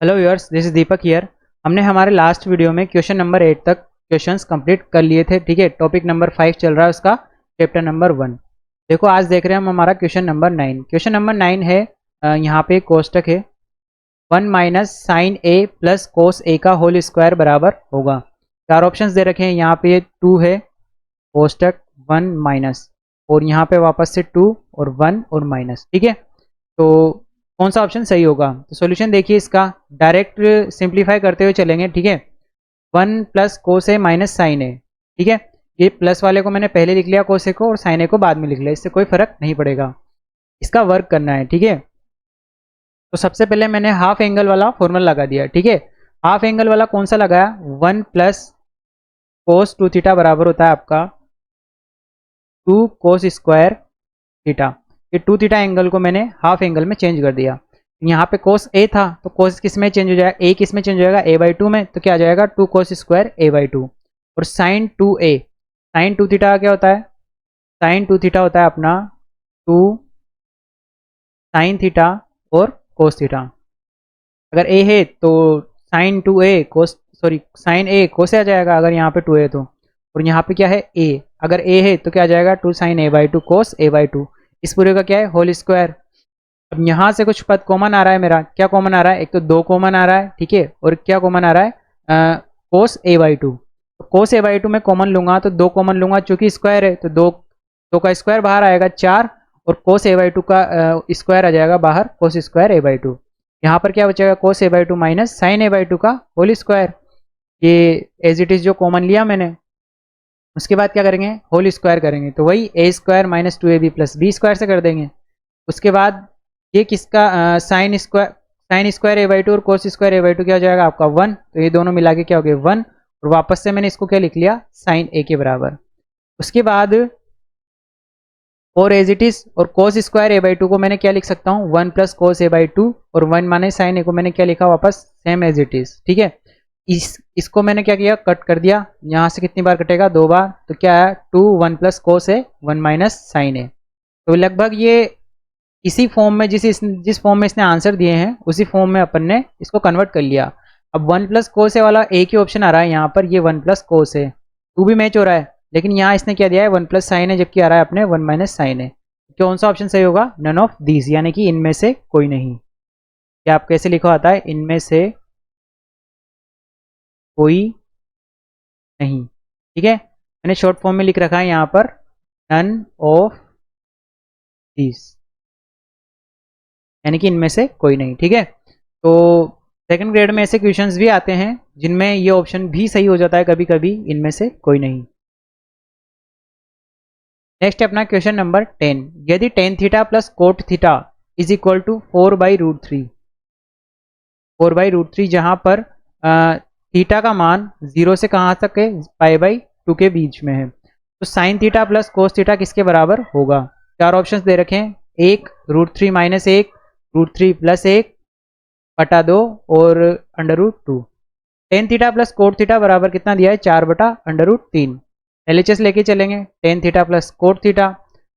Hello viewers, this is Deepak here. हमने हमारे last video में क्वेश्चन नंबर 8 तक क्वेश्चंस कंप्लीट कर लिए थे। ठीक है, टॉपिक नंबर 5 चल रहा है उसका, चैप्टर नंबर 1। देखो आज देख रहे हैं हम हमारा क्वेश्चन नंबर 9। क्वेश्चन नंबर 9 है, यहाँ पे एक कोष्टक है, 1 माइनस साइन ए प्लस कोस ए का होल स्क्वायर बराबर होगा। चार ऑप्शंस दे रखे हैं, यहाँ पे 2 है, कोष्टक 1 माइनस, और यहाँ पे वापस से 2 और 1 और माइनस। ठीक है, तो कौन सा ऑप्शन सही होगा? तो सॉल्यूशन देखिए इसका, डायरेक्ट सिंप्लीफाई करते हुए चलेंगे। ठीक है, 1 प्लस कोस ए माइनस साइन ए। ठीक है, ये प्लस वाले को मैंने पहले लिख लिया, कोस ए को, और साइन ए को बाद में लिख लिया, इससे कोई फर्क नहीं पड़ेगा। इसका वर्क करना है। ठीक है, तो सबसे पहले मैंने हाफ एंगल वाला फॉर्मूला लगा दिया। ठीक है, हाफ एंगल वाला कौन सा लगाया? 1 प्लस कोस 2 थीटा बराबर होता है आपका 2 कोस स्क्वायर थीटा। ये 2 थीटा एंगल को मैंने हाफ एंगल में चेंज कर दिया। यहाँ पे कोस ए था, तो कोस किस में चेंज हो जाएगा? ए किस में चेंज हो जाएगा? ए बाई 2 में। तो क्या आ जाएगा? 2 कोस स्क्वायर ए बाई 2। और साइन 2 ए, साइन 2 थीटा क्या होता है? साइन 2 थीटा होता है अपना 2 साइन थीटा और कोस थीटा। अगर ए है तो साइन 2 ए कोस, सॉरी साइन ए कोस आ जाएगा अगर यहाँ पे 2 है तो। और यहाँ पे क्या है? ए। अगर ए है तो क्या आ जाएगा? 2 sine A by 2 cos A by 2। इस पूरे का क्या है? Whole square. अब यहाँ से कुछ पद कॉमन आ रहा है मेरा। क्या कॉमन आ रहा है? एक तो 2 कॉमन आ रहा है, ठीक है, और क्या कॉमन आ रहा है? कोस ए बाई 2। तो कोस ए बाई 2 में कॉमन लूंगा तो 2 कॉमन लूंगा, चूंकि स्क्वायर है तो 2 का स्क्वायर बाहर आएगा 4, और कोस ए बाई 2 का स्क्वायर आ जाएगा बाहर, कोस स्क्वायर ए बाई 2। यहाँ पर क्या बचेगा? Cos A by 2 minus sine A by 2 का होल स्क्वायर। ये एज इट इज जो कॉमन लिया मैंने, उसके बाद क्या करेंगे? होल स्क्वायर करेंगे, तो वही A square minus 2ab plus B square से कर देंगे। उसके बाद ये किसका? साइन स्क्वायर ए बाई 2 और कोस स्क्वायर ए बाई 2 क्या हो जाएगा आपका? 1। तो ये दोनों मिला के क्या हो गए? 1। और वापस से मैंने इसको क्या लिख लिया? साइन ए के बराबर। उसके बाद और एज इट इज, और कोस स्क्वायर ए बाई 2 को मैंने क्या लिख सकता हूँ? 1 प्लस कोस ए बाई 2, और 1 माने साइन ए को मैंने क्या लिखा? वापस सेम एज इट इज। ठीक है, इसको मैंने क्या किया? कट कर दिया। यहाँ से कितनी बार कटेगा? 2 बार। तो क्या है? 2 1 प्लस कोस ए 1 माइनस साइन ए। तो लगभग ये इसी फॉर्म में, जिस फॉर्म में इसने आंसर दिए हैं उसी फॉर्म में अपन ने इसको कन्वर्ट कर लिया। अब 1 प्लस कोस ए वाला एक ही ऑप्शन आ रहा है यहाँ पर, ये 1 प्लस कोस ए 2 भी मैच हो रहा है, लेकिन यहाँ इसने क्या दिया है? 1 प्लस साइन है, जबकि आ रहा है अपने 1 माइनस साइन है। कौन सा ऑप्शन सही होगा? नन ऑफ दीज, यानी कि इनमें से कोई नहीं। क्या आप कैसे लिखा आता है? इनमें से कोई नहीं। ठीक है, मैंने शॉर्ट फॉर्म में लिख रखा है यहाँ पर, नन ऑफ दीज, यानी कि इनमें से कोई नहीं। ठीक है, तो सेकंड ग्रेड में ऐसे क्वेश्चंस भी आते हैं जिनमें ये ऑप्शन भी सही हो जाता है कभी कभी, इनमें से कोई नहीं। नेक्स्ट है अपना क्वेश्चन नंबर 10। यदि tan theta plus cot theta is equal to 4/√3, 4/√3 जहां पर थीटा का मान 0 से कहाँ तक है? π/2 के बीच में है, तो sign theta plus cos theta किसके बराबर होगा? चार ऑप्शंस दे रखे हैं, 1 √3 माइनस 1, √3 प्लस 1 बटा 2 और √2। Ten theta plus cot theta बराबर कितना दिया है? 4/√3। एलएचएस लेके चलेंगे, ten theta plus cot theta.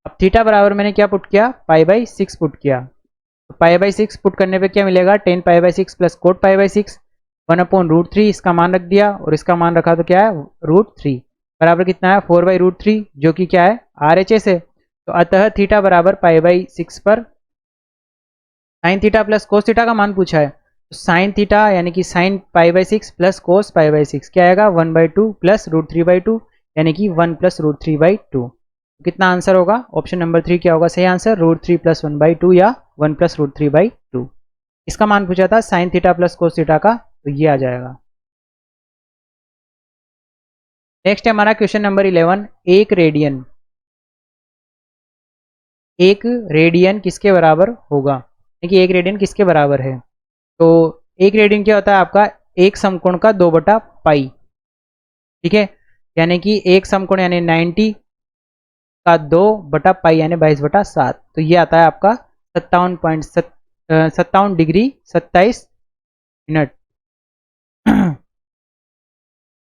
अब थीटा बराबर मैंने क्या पुट किया? π/6 पुट किया। तो π/6 पुट करने पे क्या मिलेगा? टेन π/6 प्लस कोट π/6, 1/√3 इसका मान रख दिया, और इसका मान रखा तो क्या है? √3 बराबर कितना है? 4/√3, जो कि क्या है? RHS है। तो अतः थीटा बराबर π/6 पर sign theta plus cos theta का मान पूछा है, तो साइन थीटा यानी कि साइन π/6 प्लस कोस π/6 क्या आएगा? 1/2 प्लस √3/2, यानी कि 1 प्लस √3/2। कितना आंसर होगा? ऑप्शन नंबर 3 क्या होगा सही आंसर? √3 प्लस 1/2 या 1 प्लस √3/2। इसका मान पूछा था sign theta plus cos theta का, तो ये आ जाएगा। नेक्स्ट है हमारा क्वेश्चन नंबर 11। एक रेडियन किसके बराबर होगा? देखिए एक रेडियन किसके बराबर है? तो एक रेडियन क्या होता है आपका? एक समकोण का 2/पाई। ठीक है, यानी कि एक समकोण यानी 90 का 2/पाई यानी 22/7। तो ये आता है आपका 57 डिग्री 27 मिनट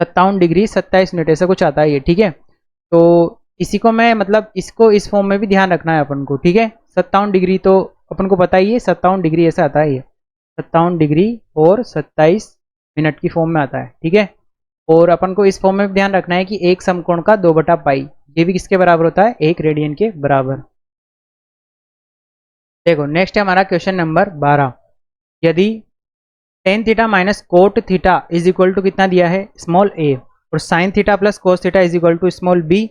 57 डिग्री 27 मिनट ऐसा कुछ आता है ये। ठीक है, तो इसी को मैं मतलब इसको इस फॉर्म में भी ध्यान रखना है अपन को। ठीक है, 57 डिग्री तो अपन को पता ही है, 57 डिग्री ऐसा आता है ये। 57 डिग्री और 27 मिनट की फॉर्म में आता है, ठीक है। और अपन को इस फॉर्म में भी ध्यान रखना है कि एक समकोण का 2/पाई, ये भी किसके बराबर होता है, 1 रेडियन के बराबर। देखो नेक्स्ट है हमारा क्वेश्चन नंबर 12। यदि tan theta minus cot theta is equal to कितना दिया है, स्मॉल ए, और sine theta plus cos theta is equal to small B,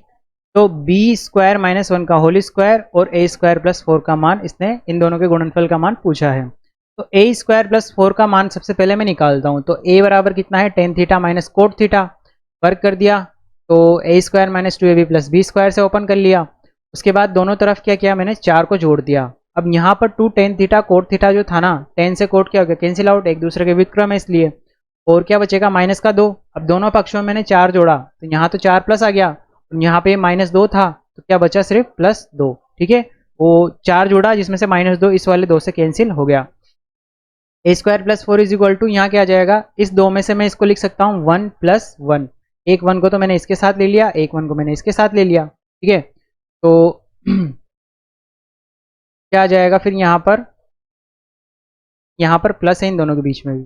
तो बी स्क्वायर माइनस 1 का होल स्क्वायर और ए स्क्वायर प्लस 4 का मान, इसने इन दोनों के गुणनफल का मान पूछा है। तो ए स्क्वायर प्लस 4 का मान सबसे पहले मैं निकालता हूँ। तो ए बराबर कितना है, tan theta minus cot theta, work कर दिया तो A square minus 2ab plus B square से ओपन कर लिया। उसके बाद दोनों तरफ क्या किया मैंने, 4 को जोड़ दिया। अब यहाँ पर 2 टेन थीटा कोट थीटा जो था ना, 10 से कोट क्या हो गया, कैंसिल आउट, एक दूसरे के विक्रम है इसलिए। और क्या बचेगा, माइनस का 2। अब दोनों पक्षों में मैंने 4 जोड़ा तो यहाँ तो 4 प्लस आ गया, यहाँ पे -2 था तो क्या बचा, सिर्फ +2, ठीक है। वो 4 जोड़ा जिसमें से -2 इस वाले 2 से कैंसिल हो गया। A square plus 4 is equal to, यहाँ क्या आ जाएगा, इस 2 में से मैं इसको लिख सकता हूँ 1 + 1। एक 1 को तो मैंने इसके साथ ले लिया, एक 1 को मैंने इसके साथ ले लिया, ठीक है। तो क्या आ जाएगा फिर यहाँ पर प्लस है इन दोनों के बीच में भी,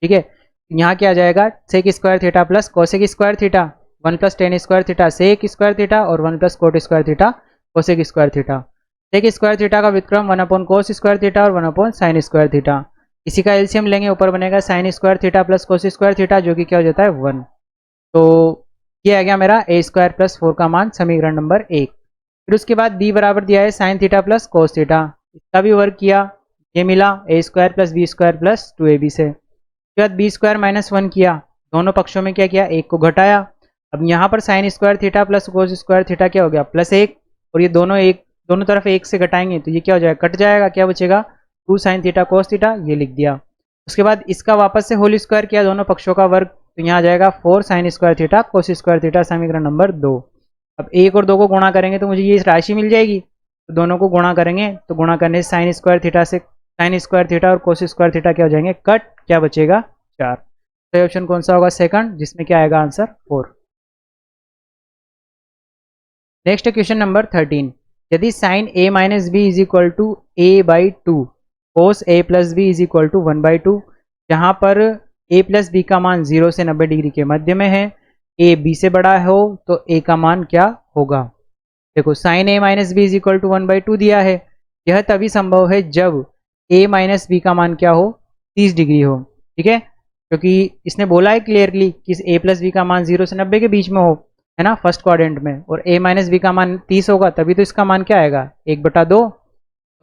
ठीक है। यहाँ क्या आ जाएगा, sec square theta plus cosec square theta, 1 + tan square theta sec square theta और 1 + cot square theta cosec square theta. Sec square theta का विक्रम 1/कोस स्क्वायर थीटा और 1/साइन स्क्वायर थीटा। इसी का एलसीएम लेंगे, ऊपर बनेगा sine square theta plus cos square theta, जो कि क्या हो जाता है 1। तो ये आ गया मेरा ए स्क्वायर प्लस 4 का मान, समीकरण नंबर 1। फिर उसके बाद बी बराबर दिया है sine theta plus cos theta, इसका भी वर्क किया, ये मिला A square plus B square plus 2ab से। उसके बाद बी स्क्वायर माइनस 1 किया, दोनों पक्षों में क्या किया, एक को घटाया। अब यहाँ पर sine square theta plus cos square theta क्या हो गया, +1, और ये दोनों तरफ 1 से घटाएंगे तो ये क्या हो जाएगा, कट जाएगा, क्या बचेगा 2 साइन थीटा कोस थीटा, ये लिख दिया। उसके बाद इसका वापस से होल स्क्वायर किया, दोनों पक्षों का वर्ग, तो यहाँ आ जाएगा 4 sine square theta cos square theta, समीकरण नंबर 2। अब 1 और 2 को गुणा करेंगे तो मुझे ये राशि मिल जाएगी, तो दोनों को गुणा करेंगे तो गुणा करने से साइन स्क्वायर थीटा से साइन स्क्वायर थीटा और कोस स्क्वायर थीटा क्या हो जाएंगे, कट, क्या बचेगा 4। सही ऑप्शन कौन सा होगा, सेकंड, जिसमें क्या आएगा आंसर 4। Next question number 13। यदि sine a minus B is equal to a/2, cos a plus B is equal to 1/2, जहाँ पर a प्लस बी का मान 0 से 90 डिग्री के मध्य में है, a b से बड़ा हो तो a का मान क्या होगा। देखो sine a minus B is equal to 1/2 दिया है, यह तभी संभव है जब a माइनस बी का मान क्या हो, 30 डिग्री हो, ठीक है। क्योंकि इसने बोला है क्लियरली कि a प्लस बी का मान 0 से 90 के बीच में हो, है ना, फर्स्ट क्वाड्रेंट में, और a माइनस बी का मान 30 होगा, तभी तो इसका मान क्या आएगा, 1/2।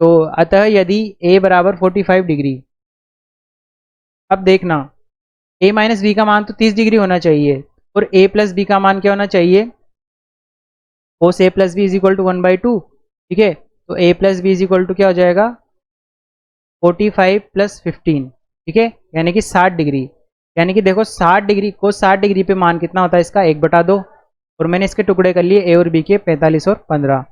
तो अतः यदि a बराबर 45 डिग्री, अब देखना a माइनस बी का मान तो 30 डिग्री होना चाहिए, और a प्लस बी का मान क्या होना चाहिए, cos a plus B is equal to 1/2, ठीक है। तो a plus B is equal to क्या हो जाएगा, 45 + 15, ठीक है, यानी कि 60 डिग्री। यानी कि देखो 60 डिग्री को 60 डिग्री पे मान कितना होता है इसका, 1/2, और मैंने इसके टुकड़े कर लिए a और b के 45 और 15।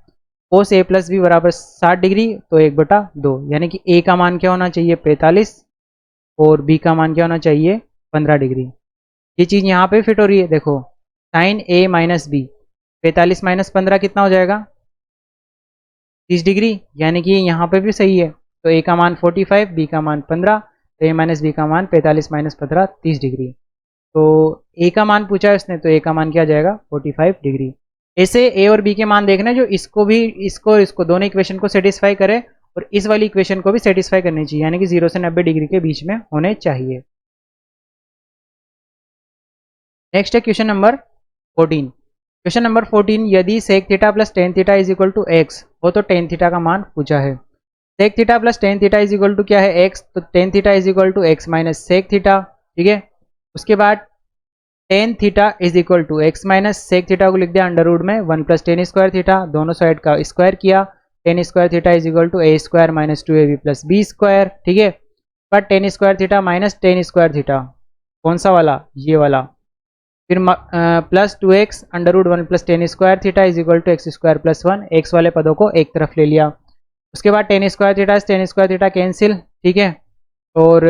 कोस a प्लस बी बराबर 60 डिग्री तो 1/2, यानी कि a का मान क्या होना चाहिए 45 और b का मान क्या होना चाहिए 15 डिग्री। ये चीज़ यहाँ पे फिट हो रही है। देखो साइन a माइनस बी, 45 - 15 कितना हो जाएगा, 30 डिग्री, यानी कि यहाँ पे भी सही है। तो a का मान 45, b का मान 15, तो a माइनस बी का मान 45 - 15 30 डिग्री। तो a का मान पूछा है उसने, तो a का मान क्या आ जाएगा 45 डिग्री। ऐसे a और b के मान देखना जो इसको दोनों इक्वेशन को सेटिस्फाई करे, और इस वाली इक्वेशन को भी सेटिस्फाई करनी चाहिए, यानी कि 0 से 90 डिग्री के बीच में होने चाहिए। नेक्स्ट है क्वेश्चन नंबर 14। क्वेश्चन नंबर 14, यदि sec theta plus tan theta is equal to X हो तो टेन थीटा का मान पूछा है। Sec theta plus tan theta is equal to क्या है, एक्स, तो tan theta is equal to X minus sec theta, ठीक है। उसके बाद tan theta is equal to X minus sec theta को लिख दिया अंडर रूट में 1 + टेन स्क्वायर थीटा, दोनों साइड का स्क्वायर किया, tan square theta is equal to a square minus 2ab plus B square, ठीक है। पर tan square theta minus tan square theta, कौन सा वाला, ये वाला, फिर plus 2x under root 1 + tan square theta is equal to X square plus 1, X वाले पदों को एक तरफ ले लिया। उसके बाद टेन स्क्वायर थीटा कैंसिल, ठीक है, और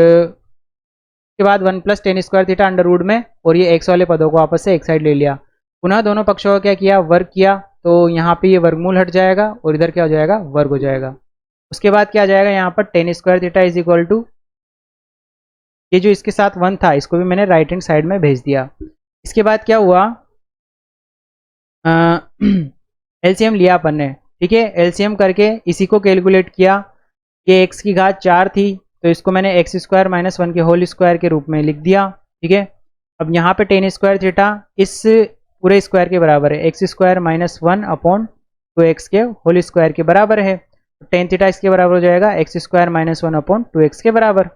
उसके बाद 1 + tan square theta under root में, और ये एक्स वाले पदों को आपस से एक साइड ले लिया। पुनः दोनों पक्षों का क्या किया, वर्ग किया, तो यहाँ पे ये वर्गमूल हट जाएगा और इधर क्या हो जाएगा, वर्ग हो जाएगा। उसके बाद क्या आ जाएगा, यहाँ पर tan square theta is equal to ये जो इसके साथ 1 था इसको भी मैंने राइट हैंड साइड में भेज दिया। इसके बाद क्या हुआ, एलसीएम लिया अपन ने, ठीक है। एलसीएम करके इसी को कैलकुलेट किया। ये एक्स की घात 4 थी तो इसको मैंने एक्स स्क्वायर माइनस 1 के होल स्क्वायर के रूप में लिख दिया, ठीक है। अब यहाँ पे टेन स्क्वायर थीटा इस पूरे स्क्वायर के बराबर है, x square minus 1 upon 2x के होल स्क्वायर के बराबर है। तो टेन थीटा इसके बराबर हो जाएगा x square minus 1 upon 2x के बराबर।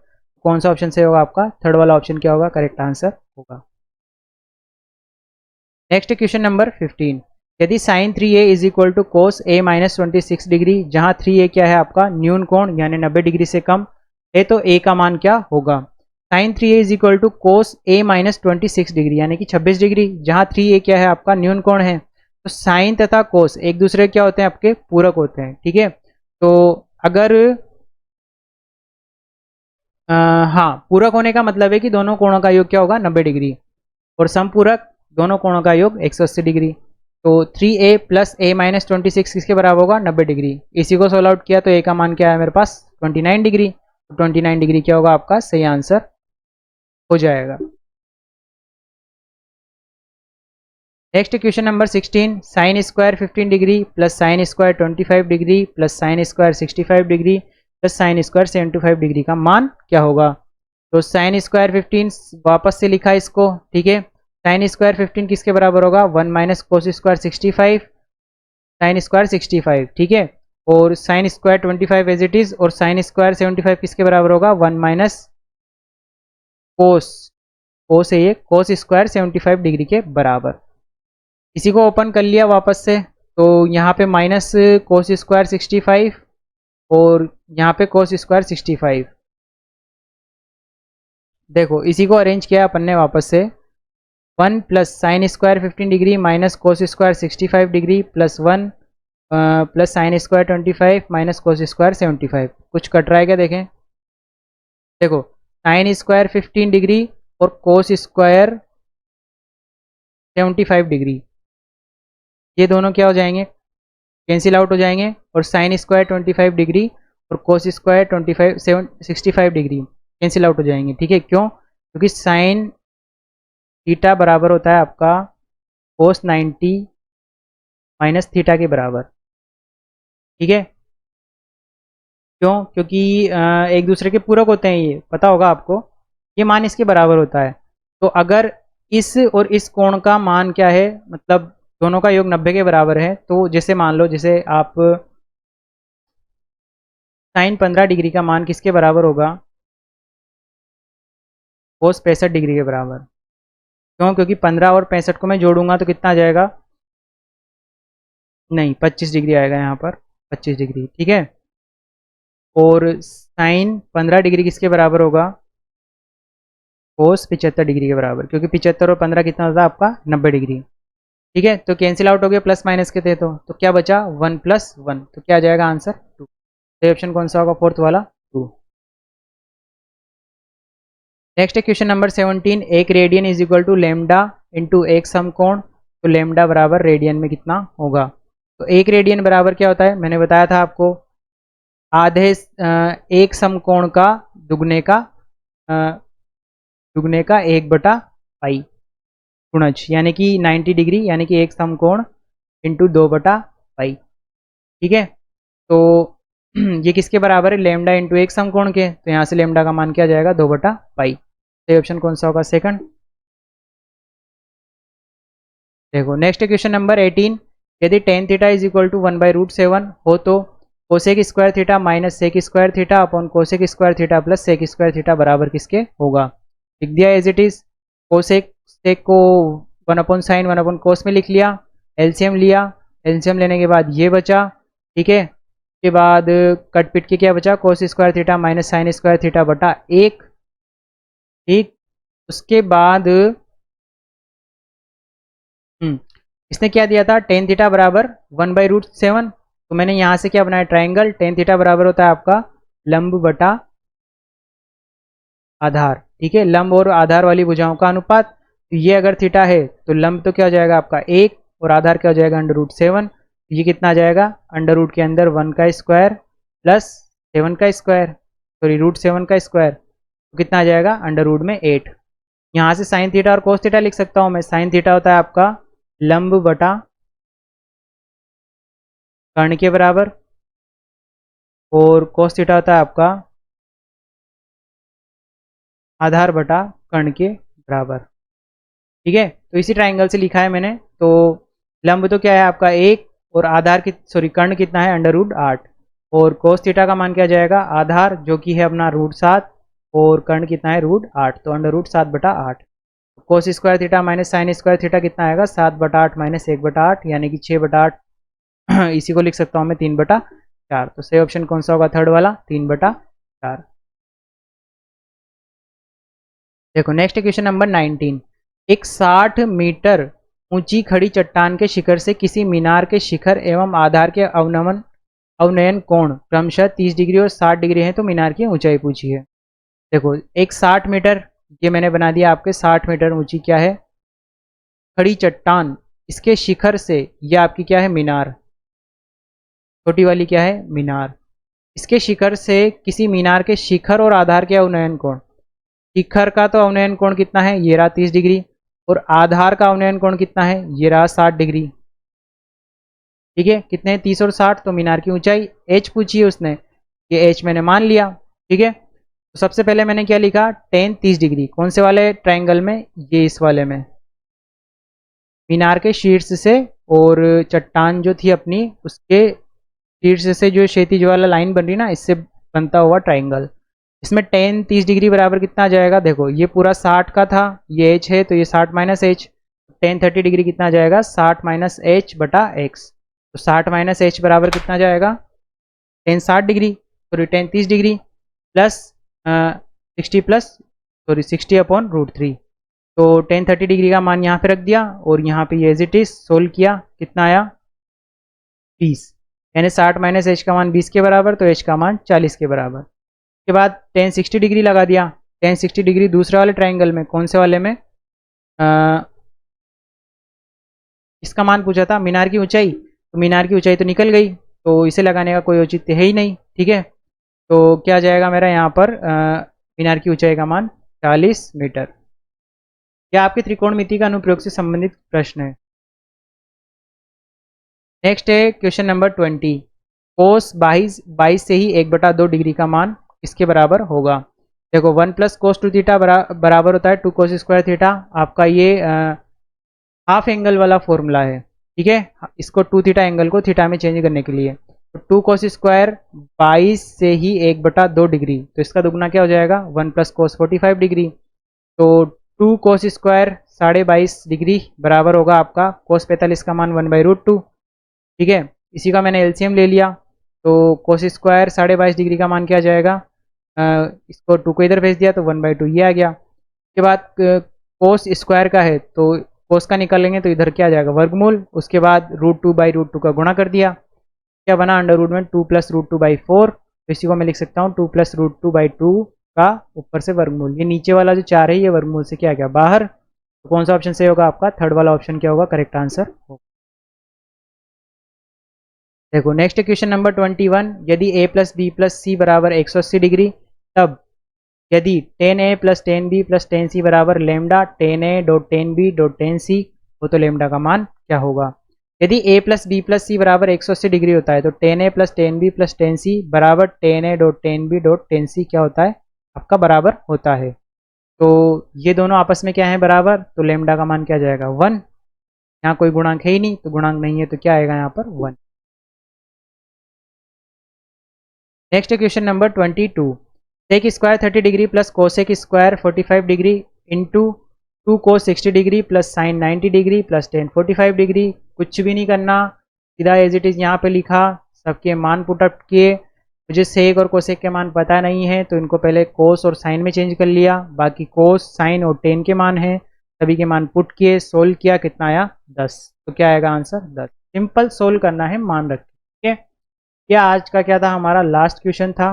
कौन सा ऑप्शन से होगा आपका, थर्ड वाला ऑप्शन क्या होगा, करेक्ट आंसर होगा। नेक्स्ट क्वेश्चन नंबर 15, यदि sine 3a is equal to cos a minus 26 degree, जहाँ 3a क्या है आपका न्यून कोण यानी 90 डिग्री से कम है, तो a का मान क्या होगा। Sine 3a is equal to cos a minus 26 degree यानी कि 26 डिग्री, जहाँ 3a क्या है आपका न्यून कोण है। तो साइन तथा कोस एक दूसरे क्या होते हैं, आपके पूरक होते हैं, ठीक है। तो अगर हाँ, पूरक होने का मतलब है कि दोनों कोणों का योग क्या होगा 90 डिग्री, और समपूरक दोनों कोणों का योग 180 डिग्री। तो 3a प्लस a माइनस 26 किसके बराबर होगा, 90 डिग्री। इसी को सोल्व आउट किया तो a का मान क्या है मेरे पास 29 डिग्री। तो 29 डिग्री क्या होगा आपका सही आंसर हो जाएगा। Next question number 16, sine square 15 degree plus sign square 25 degree plus sign square 65 degree plus sign square 75 degree का मान क्या होगा। तो साइन स्क्वायर 15 वापस से लिखा इसको, ठीक है। साइन स्क्वायर 15 किसके बराबर होगा, 1 minus cos square 65 sine square 65, ठीक है। और sine square 25 as it is, और साइन स्क्वायर 75 किसके बराबर होगा, 1 माइनस कोस, कोस है ये, कोस स्क्वायर 75 डिग्री के बराबर। इसी को ओपन कर लिया वापस से, तो यहाँ पे माइनस कोस स्क्वायर 65 और यहाँ पे कोस स्क्वायर 65। देखो इसी को अरेंज किया अपन ने वापस से, 1 plus sine square 15 degree minus cos square 65 degree plus 1 plus sign square 25 minus cos square 75। कुछ कट रहा है क्या, देखें। देखो साइन स्क्वायर 15 डिग्री और कोस स्क्वायर 75 डिग्री, ये दोनों क्या हो जाएंगे, कैंसिल आउट हो जाएंगे। और साइन स्क्वायर 25 डिग्री और कोस स्क्वायर 65 डिग्री कैंसिल आउट हो जाएंगे, ठीक है। क्यों, क्योंकि साइन थीटा बराबर होता है आपका कोस 90 माइनस थीटा के बराबर, ठीक है। क्यों, क्योंकि एक दूसरे के पूरक होते हैं, ये पता होगा आपको, ये मान इसके बराबर होता है। तो अगर इस और इस कोण का मान क्या है, मतलब दोनों का योग 90 के बराबर है, तो जैसे मान लो जैसे आप साइन 15 डिग्री का मान किसके बराबर होगा, कोस 65 डिग्री के बराबर। क्यों, क्योंकि 15 और 65 को मैं जोड़ूंगा तो कितना आ जाएगा, नहीं 25 डिग्री आएगा यहाँ पर, 25 डिग्री, ठीक है। और साइन 15 डिग्री किसके बराबर होगा, कोस 75 डिग्री के बराबर, क्योंकि 75 और 15 कितना होता है आपका 90 डिग्री, ठीक है। तो कैंसिल आउट हो गया प्लस माइनस के थे, तो क्या बचा 1 प्लस 1, तो क्या आ जाएगा आंसर 2। तो ऑप्शन कौन सा होगा, फोर्थ वाला 2। नेक्स्ट क्वेश्चन नंबर 17, एक radian is equal to lambda into एक समकोण, तो लेमडा बराबर रेडियन में कितना होगा। तो एक रेडियन बराबर क्या होता है, मैंने बताया था आपको, आधे एक समकोण का दुगने का दुगने का 1/पाई गुणज, यानी कि 90 डिग्री, यानी कि एक समकोण इंटू 2/पाई, ठीक है। तो ये किसके बराबर है, लेमडा इंटू एक समकोण के, तो यहाँ से लेमडा का मान क्या जाएगा 2/पाई। तो ऑप्शन कौन सा होगा, सेकंड। देखो नेक्स्ट क्वेश्चन नंबर 18, यदि tan theta is equal to 1/√7 हो तो cosec square theta minus sec square theta upon cosec square theta plus sec square theta बराबर किसके होगा। लिख दिया as it is, cosec sec को 1/sin 1/cos में लिख लिया, एलसीएम लिया, एलसीएम लेने के बाद ये बचा, ठीक है। उसके बाद कट पिट के क्या बचा, cos square theta minus sine square theta बटा 1, ठीक। उसके बाद इसने क्या दिया था, टेन थीटा बराबर 1/√7, तो मैंने यहाँ से क्या बनाया, ट्राइंगल। टेन थीटा बराबर होता है आपका लंब बटा आधार, ठीक है, लंब और आधार वाली भुजाओं का अनुपात। तो ये अगर थीटा है तो लंब तो क्या हो जाएगा आपका 1 और आधार क्या हो जाएगा √7। ये कितना आ जाएगा, अंडर रूट के अंदर 1 का स्क्वायर प्लस 7 का स्क्वायर, सॉरी √7 का स्क्वायर तो कितना आ जाएगा अंडर रूट में 8। यहाँ से साइन थीटा और कोस थीटा लिख सकता हूँ मैं। साइन थीटा होता है आपका लंब बटा कर्ण के बराबर, और कोस थीटा होता है आपका आधार बटा कर्ण के बराबर। ठीक है, तो इसी ट्राइंगल से लिखा है मैंने। तो लंब तो क्या है आपका 1, और आधार की कर्ण कितना है अंडर रूट 8, और कोस थीटा का मान क्या जाएगा आधार जो कि है अपना रूट 7, और कर्ण कितना है रूट 8, तो अंडर रूट 7 बटा 8। Cos square theta minus sine square theta कितना आएगा 7 बटा 8 माइनस 1 बटा 8, यानी कि 6 बटा 8। इसी को लिख सकता हूँ मैं 3 बटा 4। तो सही ऑप्शन कौन सा होगा थर्ड वाला 3 बटा 4। देखो नेक्स्ट क्वेश्चन नंबर 19। एक 60 मीटर ऊंची खड़ी चट्टान के शिखर से किसी मीनार के शिखर एवं आधार के अवनयन कोण क्रमशः 30 डिग्री और 60 डिग्री है, तो मीनार की ऊंचाई पूछी है। देखो एक 60 मीटर, ये मैंने बना दिया आपके 60 मीटर ऊंची क्या है खड़ी चट्टान, इसके शिखर से ये आपकी क्या है मीनार, छोटी वाली क्या है मीनार, इसके शिखर से किसी मीनार के शिखर और आधार के अवनयन कोण, शिखर का तो अवनयन कोण कितना है ये रहा 30 डिग्री, और आधार का अवनयन कोण कितना है ये रहा 60 डिग्री। ठीक है, कितने 30 और 60, तो मीनार की ऊंचाई एच पूछी है उसने, ये एच मैंने मान लिया। ठीक है, तो सबसे पहले मैंने क्या लिखा टेन 30 डिग्री, कौन से वाले ट्राइंगल में, ये इस वाले में, मीनार के शीर्ष से और चट्टान जो थी अपनी उसके शीर्ष से जो क्षैतिज वाला लाइन बन रही ना, इससे बनता हुआ ट्राइंगल। इसमें टेन 30 डिग्री बराबर कितना आ जाएगा, देखो ये पूरा 60 का था, ये एच है तो ये 60 माइनस एच, टेन 30 डिग्री कितना आ जाएगा 60 माइनस एच बटा एक्स। तो 60 माइनस एच बराबर कितना जाएगा tan 60 degree, sorry tan 30 degree plus 60 plus sorry 60 upon root 3। तो टेन 30 डिग्री का मान यहाँ पे रख दिया, और यहाँ पे एज इट इज सोल्व किया, कितना आया 20, यानी 60 माइनस एच का मान 20 के बराबर, तो एच का मान 40 के बराबर। के बाद टेन 60 डिग्री लगा दिया, टेन 60 डिग्री दूसरे वाले ट्राइंगल में, कौन से वाले में, इसका मान पूछा था मीनार की ऊंचाई, तो मीनार की ऊंचाई तो निकल गई, तो इसे लगाने का कोई औचित्य है ही नहीं। ठीक है, तो क्या जाएगा मेरा यहाँ पर मीनार की ऊंचाई का मान 40 मीटर। यह आपके त्रिकोणमिति का अनुप्रयोग से संबंधित प्रश्न है। नेक्स्ट है क्वेश्चन नंबर 20। कोस 22 से ही 1/2 डिग्री का मान इसके बराबर होगा। देखो 1 प्लस कोस 2 थीटा बराबर होता है 2 कोस स्क्वायर थीटा, आपका ये हाफ एंगल वाला फॉर्मूला है। ठीक है, इसको 2 थीटा एंगल को थीटा में चेंज करने के लिए, तो 2 कोस स्क्वायर 22 से ही 1/2 डिग्री, तो इसका दुगना क्या हो जाएगा 1 प्लस कोस 45 डिग्री। तो 2 कोस स्क्वायर 22.5 डिग्री बराबर होगा आपका कोस 45 का मान 1/√2। ठीक है, इसी का मैंने एलसीएम ले लिया, तो कोस स्क्वायर 22.5 डिग्री का मान क्या आ जाएगा, इसको 2 को इधर भेज दिया तो 1/2 ये आ गया। उसके बाद कोस स्क्वायर का है तो कोस का निकालेंगे तो इधर क्या आ जाएगा वर्गमूल, उसके बाद √2/√2 का गुणा कर दिया, क्या बना अंडर रूट में 2 प्लस √2/4, तो इसी को मैं लिख सकता हूँ 2 प्लस √2/2 का ऊपर से वर्गमूल, ये नीचे वाला जो 4 है ये वर्गमूल से क्या गया बाहर। तो कौन सा ऑप्शन सही होगा आपका थर्ड वाला ऑप्शन क्या होगा करेक्ट आंसर होगा। देखो नेक्स्ट क्वेश्चन नंबर 21। यदि a plus B plus C बराबर 180 डिग्री, तब यदि tan A plus tan B plus tan C बराबर lambda tan A dot tan B dot tan C हो, तो लेमडा का मान क्या होगा। यदि a plus B plus C बराबर 180 डिग्री होता है, तो tan A plus tan B plus tan C बराबर tan A dot tan B dot tan C क्या होता है आपका बराबर होता है। तो ये दोनों आपस में क्या है बराबर, तो लेमडा का मान क्या जाएगा 1, यहाँ कोई गुणांक है ही नहीं, तो गुणांक नहीं है तो क्या आएगा यहाँ पर 1। Next question number 22। Sec square 30 degree plus cosec square 45 degree into 2 cos 60 degree plus sine 90 degree plus tan 45 degree, कुछ भी नहीं करना, सीधा एज इट इज़ यहाँ पे लिखा, सबके मान पुट अप किए। मुझे सेक और कोसेक के मान पता नहीं है तो इनको पहले कोस और साइन में चेंज कर लिया, बाकी कोस साइन और टेन के मान है, सभी के मान पुट किए, सोल्व किया, कितना आया 10, तो क्या आएगा आंसर 10। सिंपल सोल्व करना है मान रख के। ठीक है, यह आज का क्या था हमारा लास्ट क्वेश्चन था।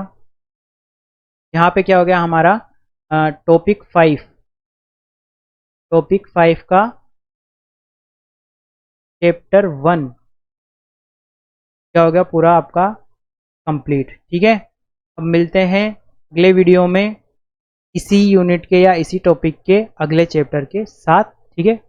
यहाँ पे क्या हो गया हमारा टॉपिक 5, टॉपिक 5 का चैप्टर 1 क्या हो गया पूरा आपका कंप्लीट। ठीक है, अब मिलते हैं अगले वीडियो में इसी यूनिट के या इसी टॉपिक के अगले चैप्टर के साथ, ठीक है।